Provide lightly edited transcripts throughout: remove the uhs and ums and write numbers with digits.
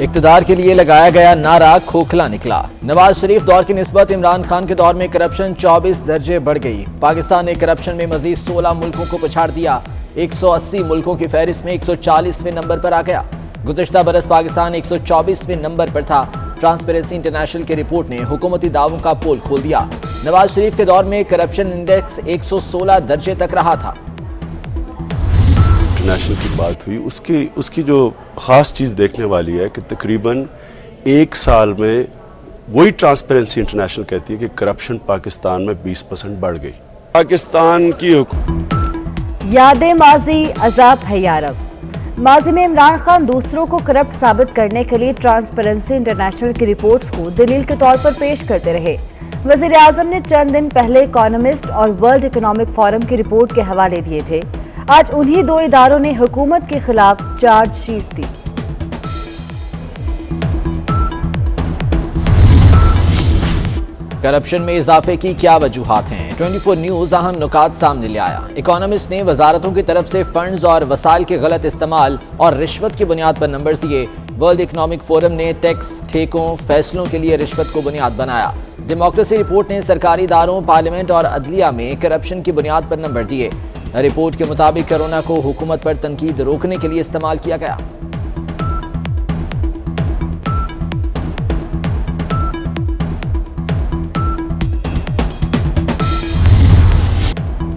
इक़्तिदार के लिए लगाया गया नारा खोखला निकला। नवाज शरीफ दौर की निस्बत इमरान खान के दौर में करप्शन 24 दर्जे बढ़ गई। पाकिस्तान ने करप्शन में मजीद 16 मुल्कों को पछाड़ दिया। 180 मुल्कों की फहरिस्त में 140वें नंबर पर आ गया। गुज़िश्ता बरस पाकिस्तान 124वें नंबर पर था। ट्रांसपेरेंसी इंटरनेशनल की रिपोर्ट ने हुकूमती दावों का पोल खोल दिया। नवाज शरीफ के दौर में करप्शन इंडेक्स 116 दर्जे तक रहा था। इंटरनेशनल की बात हुई, उसकी जो ख़ास चीज़ देखने वाली है कि तकरीबन एक साल में वही ट्रांसपेरेंसी इंटरनेशनल कहती है कि करप्शन पाकिस्तान में 20% बढ़ गई। पाकिस्तान की यादें माजी, अजाब है यारब। माजी में इमरान खान दूसरों को करप्ट साबित करने के लिए ट्रांसपेरेंसी इंटरनेशनल की रिपोर्ट्स को दलील के तौर पर पेश करते रहे। वज़ीर आज़म ने चंद दिन पहले इकोनॉमिस्ट और वर्ल्ड इकोनॉमिक फोरम की रिपोर्ट के हवाले दिए थे। आज उन्हीं दो इदारों ने हुकूमत के खिलाफ चार्जशीट दी। करप्शन में इजाफे की क्या वजूहात हैं? 24 न्यूज अहम नुकात सामने ले आया। इकोनॉमिस्ट ने वजारतों की तरफ से फंड्स और वसाइल के गलत इस्तेमाल और रिश्वत की बुनियाद पर नंबर्स दिए। वर्ल्ड इकोनॉमिक फोरम ने टैक्स, ठेकों, फैसलों के लिए रिश्वत को बुनियाद बनाया। डेमोक्रेसी रिपोर्ट ने सरकारी इदारों, पार्लियामेंट और अदलिया में करप्शन की बुनियाद पर नंबर दिए। रिपोर्ट के मुताबिक कोरोना को हुकूमत पर तनकीद रोकने के लिए इस्तेमाल किया गया।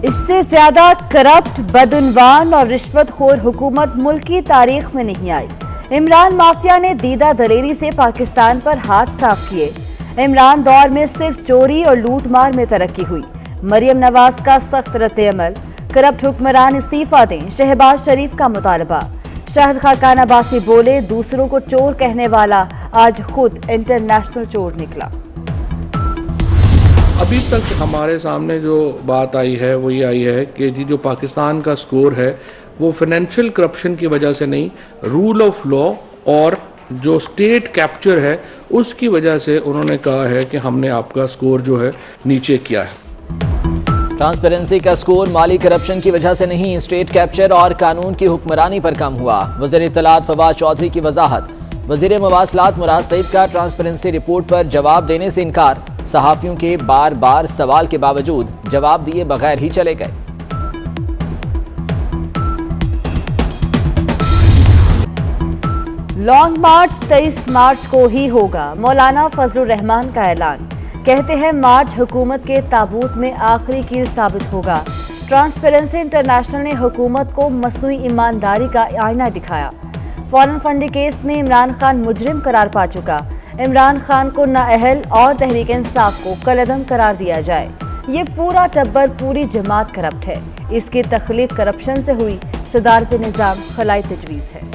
इससे ज्यादा करप्ट, बदउनवान और रिश्वतखोर हुकूमत मुल्क की तारीख में नहीं आई। इमरान माफिया ने दीदा दलेरी से पाकिस्तान पर हाथ साफ किए। इमरान दौर में सिर्फ चोरी और लूट मार में तरक्की हुई। मरियम नवाज का सख्त रद्द-ए-अमल। करप्ट हुक्मरान इस्तीफा दें, शहबाज शरीफ का मुतालबा। शाहिद खाकान अब्बासी बोले, दूसरों को चोर कहने वाला आज खुद इंटरनेशनल चोर निकला। अभी तक हमारे सामने जो बात आई है वो ये आई है कि जी जो पाकिस्तान का स्कोर है वो फाइनेंशियल करप्शन की वजह से नहीं, रूल ऑफ लॉ और जो स्टेट कैप्चर है उसकी वजह से उन्होंने कहा है कि हमने आपका स्कोर जो है नीचे किया है। ट्रांसपेरेंसी का स्कोर माली करप्शन की वजह से नहीं, स्टेट कैप्चर और कानून की हुक्मरानी पर कम हुआ। वज़ीर इत्तलात फवाद चौधरी की वजाहत। वज़ीर मवासलात मुराद सईद का ट्रांसपेरेंसी रिपोर्ट पर जवाब देने से इनकार। सहाफ़ियों के बार बार सवाल के बावजूद जवाब दिए बगैर ही चले गए। लॉन्ग मार्च 23 मार्च को ही होगा, मौलाना फजलुर रहमान का ऐलान। कहते हैं मार्च हुकूमत के ताबूत में आखिरी कील साबित होगा। ट्रांसपेरेंसी इंटरनेशनल ने हुकूमत को मसनूई ईमानदारी का आईना दिखाया। फॉरेन फंडिंग केस में इमरान खान मुजरिम करार पा चुका। इमरान खान को नाअहल और तहरीक इंसाफ को कलअदम करार दिया जाए। ये पूरा टब्बर, पूरी जमात करप्ट है। इसकी तख्लीक करप्शन से हुई। सदारत निज़ाम खलाई तजवीज़ है।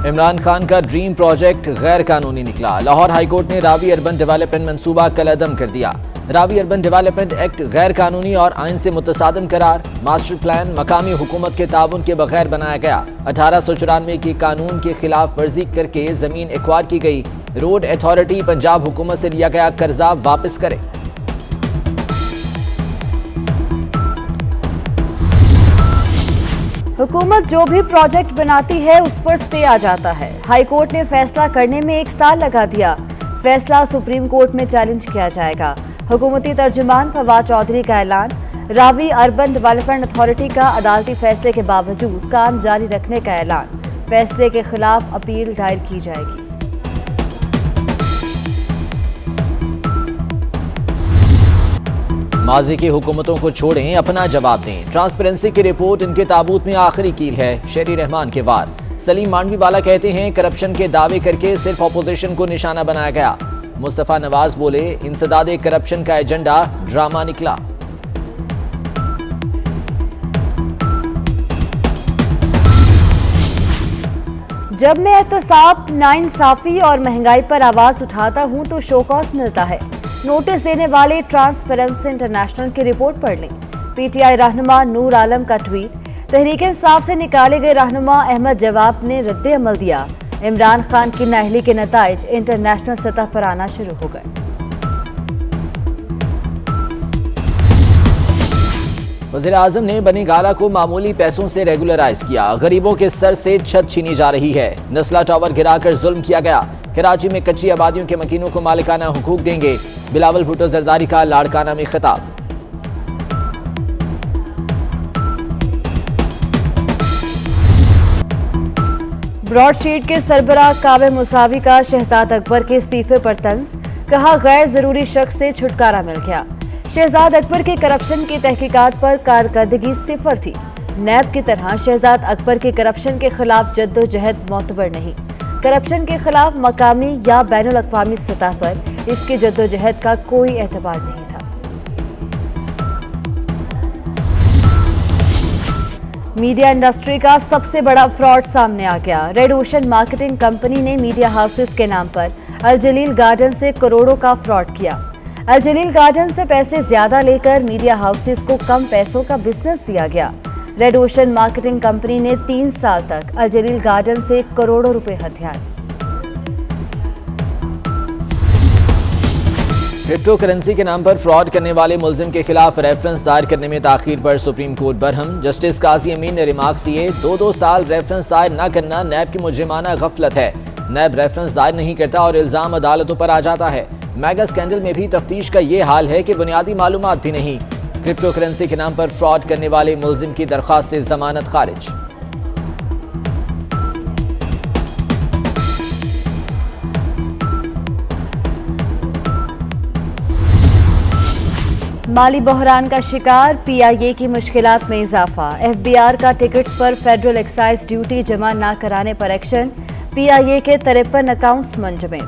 इमरान खान का ड्रीम प्रोजेक्ट गैर कानूनी निकला। लाहौर हाईकोर्ट ने रावी अर्बन डेवलपमेंट मंसूबा कलअदम कर दिया। रावी अर्बन डेवलपमेंट एक्ट गैर कानूनी और आइन से मुतसादिम करार। मास्टर प्लान मकामी हुकूमत के ताउन के बगैर बनाया गया। 1894 के कानून की खिलाफ वर्जी करके जमीन एक्वायर की गई। रोड अथॉरिटी पंजाब हुकूमत से लिया गया कर्जा वापस करे। हुकूमत जो भी प्रोजेक्ट बनाती है उस पर स्टे आ जाता है। हाईकोर्ट ने फैसला करने में 1 साल लगा दिया। फैसला सुप्रीम कोर्ट में चैलेंज किया जाएगा। हुकूमती तर्जुमान फवाद चौधरी का ऐलान। रावी अर्बन डेवलपमेंट अथॉरिटी का अदालती फैसले के बावजूद काम जारी रखने का ऐलान। फैसले के खिलाफ अपील दायर की जाएगी। माजी की हुकूमतों को छोड़ें, अपना जवाब दें। ट्रांसपेरेंसी की रिपोर्ट इनके ताबूत में आखिरी कील है। शेरी रहमान के वार। सलीम मांडवी वाला कहते हैं करप्शन के दावे करके सिर्फ अपोजिशन को निशाना बनाया गया। मुस्तफा नवाज बोले, इंसदादे करप्शन का एजेंडा ड्रामा निकला। जब मैं एहतसाब, नाइंसाफी और महंगाई पर आवाज उठाता हूं तो शोकॉस मिलता है। नोटिस देने वाले ट्रांसपेरेंसी इंटरनेशनल की रिपोर्ट पढ़ लें। पीटीआई रहनुमा नूर आलम का ट्वीट। तहरीक इंसाफ से निकाले गए रहनुमा अहमद जवाब ने रद्द-ए-अमल दिया। इमरान खान की नाअहली के नताइज इंटरनेशनल सतह पर आना शुरू हो गए। वज़ीर आज़म ने बनी गाला को मामूली पैसों से रेगुलराइज किया। गरीबों के सर से छत छीनी जा रही है। नस्ला टावर गिराकर जुल्म किया गया। कराची में कच्ची आबादियों के मकीनों को मालिकाना हुकूक देंगे। बिलावल भुट्टो जरदारी का लाड़काना में खिताब। ब्रॉडशीट के सरबराह काबे मुसावी का शहजाद अकबर के इस्तीफे पर तंज, कहा गैर जरूरी शख्स से छुटकारा मिल गया। शहजाद अकबर के करप्शन की तहकीकात पर कारकर्दगी सिफर थी। नैब की तरह शहजाद अकबर के करप्शन के खिलाफ जद्दोजहद मोतबर नहीं। करप्शन के खिलाफ मकामी या बैनुल अक़वामी सतह पर इसकी जद्दोजहद का कोई एतबार नहीं था। मीडिया इंडस्ट्री का सबसे बड़ा फ्रॉड सामने आ गया। रेड ओशन मार्केटिंग कंपनी ने मीडिया हाउसेस के नाम पर अल जलील गार्डन से करोड़ों का फ्रॉड किया। अल जलील गार्डन से पैसे ज्यादा लेकर मीडिया हाउसेस को कम पैसों का बिजनेस दिया गया। रेड ओशन मार्केटिंग कंपनी ने 3 साल तक अल जलील गार्डन से करोड़ों रुपए हथियाए। क्रिप्टो करेंसी के नाम पर फ्रॉड करने वाले मुलजिम के खिलाफ रेफरेंस दायर करने में ताखीर पर सुप्रीम कोर्ट बरहम। जस्टिस काजी अमीन ने रिमार्क्स दिए, 2-2 साल रेफरेंस दायर न करना नैब की मुजरिमाना गफलत है। नैब रेफरेंस दायर नहीं करता और इल्जाम अदालतों पर आ जाता है। मेगा स्कैंडल में भी तफ्तीश का ये हाल है कि बुनियादी मालूमात भी नहीं। क्रिप्टो करेंसी के नाम पर फ्रॉड करने वाले मुलजिम की दरख्वास्त से जमानत खारिज। माली बहरान का शिकार, पीआईए की मुश्किलात में इजाफा। एफबीआर का टिकट्स पर फेडरल एक्साइज ड्यूटी जमा न कराने पर एक्शन। पीआईए के 53 अकाउंट्स मंजमे।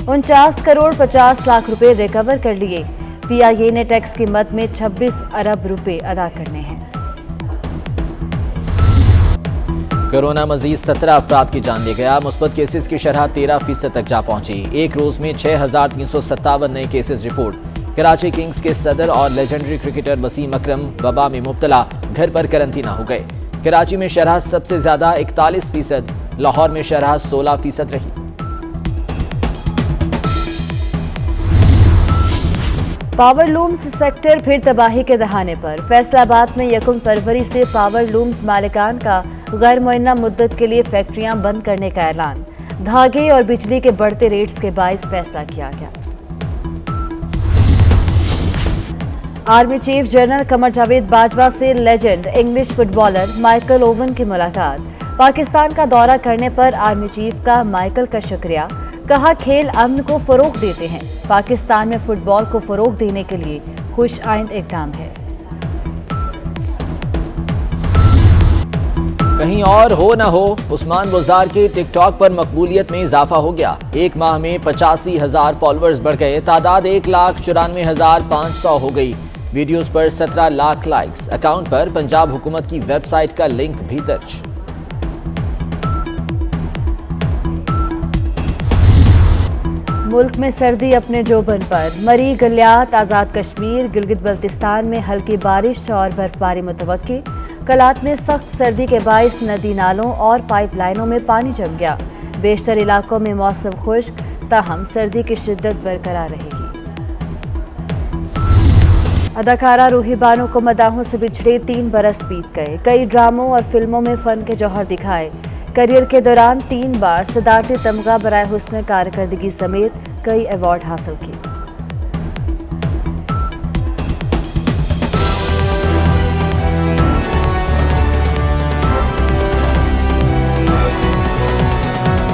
49 करोड़ 50 लाख रुपए रिकवर कर लिए। पीआईए ने टैक्स की मद में 26 अरब रुपए अदा करने हैं। कोरोना मजीद 17 अफराद की जान ले गया। मुस्बत केसेस की शरह 13% तक जा पहुंची। एक रोज में 6,357 नए केसेस रिपोर्ट। कराची किंग्स के सदर और लेजेंडरी क्रिकेटर वसीम अकरम वबा में मुब्तला, घर पर करंतना हो गए। कराची में शरह सबसे ज्यादा 41%, लाहौर में शरह 16% रही। पावर लूम्स सेक्टर फिर तबाही के दहाने पर। फैसलाबाद में 1 फरवरी से पावर लूम्स मालिकान का गैर मुअय्यना मुद्दत के लिए फैक्ट्रियां बंद करने का ऐलान। धागे और बिजली के बढ़ते रेट्स के बाइस फैसला किया गया। Army chief general Qamar Javed Bajwa से legend English footballer Michael oven की मुलाकात। पाकिस्तान का दौरा करने पर आर्मी चीफ का माइकल का शुक्रिया। कहा, खेल अमन को फरोग देते हैं। पाकिस्तान में फुटबॉल को फरोग देने के लिए खुश आइंद इक़दाम है। कहीं और हो न हो, उस्मान बुज़ार के टिकटॉक पर मकबूलियत में इजाफा हो गया। एक माह में 85,000 फॉलोअर्स बढ़ गए। तादाद 1,94,500 हो गई। वीडियोस पर 17 लाख लाइक्स। अकाउंट पर पंजाब हुकूमत की वेबसाइट का लिंक भी दर्ज। मुल्क में सर्दी अपने जोबन पर। मरी, गलियात, आज़ाद कश्मीर, गिलगित बल्तिस्तान में हल्की बारिश और बर्फबारी मुतवक्की। कलात में सख्त सर्दी के बाइस नदी नालों और पाइपलाइनों में पानी जम गया। बेशतर इलाकों में मौसम खुश्क, ताहम सर्दी की शिद्दत बरकरार रहेगी। अदाकारा रूही बानो को मदाहों से बिछड़े 3 बरस बीत गए। कई ड्रामों और फिल्मों में फन के जौहर दिखाए। करियर के दौरान 3 बार सदारती तमगा बराए हुस्न कारकर्दगी समेत कई अवार्ड हासिल किए।